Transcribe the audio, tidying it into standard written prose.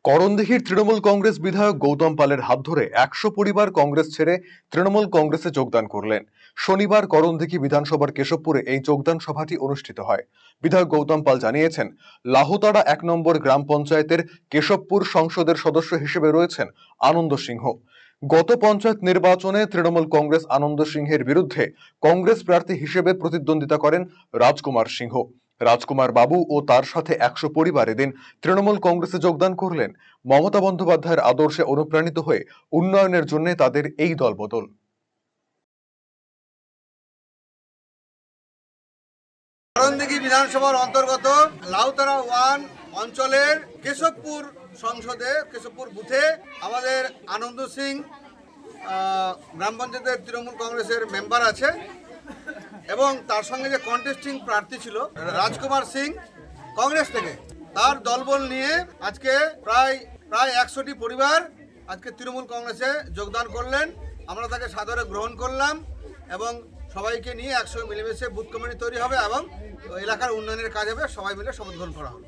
করণদিঘির তৃণমূল কংগ্রেস বিধায়ক গৌতম পালের হাত ধরে ১০০ পরিবার কংগ্রেস ছেড়ে তৃণমূল কংগ্রেসে যোগদান করলেন। শনিবার করণদিঘি বিধানসভার কেশবপুরে এই যোগদান সভাটি অনুষ্ঠিত হয়। বিধায়ক গৌতম পাল জানিয়েছেন, লাহুতাড়া ১ নম্বর গ্রাম পঞ্চায়েতের কেশবপুর সংসদের সদস্য হিসেবে রয়েছেন আনন্দ সিংহ। গত পঞ্চায়েত নির্বাচনে তৃণমূল কংগ্রেস আনন্দ সিংহের বিরুদ্ধে কংগ্রেস প্রার্থী হিসেবে প্রতিদ্বন্দ্বিতা করেন রাজকুমার সিংহ। রাজকুমার বাবু ও তার সাথে ১০০ পরিবার এদিন তৃণমূল কংগ্রেসে যোগদান করলেন। মমতা বন্দ্যোপাধ্যায়ের আদর্শে অনুপ্রাণিত হয়ে উন্নয়নের জন্য তাদের এই দলবদল। করণদিঘি বিধানসভার অন্তর্গত লাউতারা 1 অঞ্চলের কেশবপুর সংসদে কেশবপুর বুথে আমাদের আনন্দ সিং গ্রাম পঞ্চায়েতের তৃণমূল কংগ্রেসের মেম্বার আছে এবং তার সঙ্গে যে কন্টেস্টিং প্রার্থী ছিল রাজকুমার সিং কংগ্রেস থেকে, তার দলবল নিয়ে আজকে প্রায় ১০০টি পরিবার আজকে তৃণমূল কংগ্রেসে যোগদান করলেন। আমরা তাকে সাদরে গ্রহণ করলাম এবং সবাইকে নিয়ে একসঙ্গে মিলেমিশে বুথ কমিটি তৈরি হবে এবং এলাকার উন্নয়নের কাজ হবে, সবাই মিলে শপথ গ্রহণ করা হবে।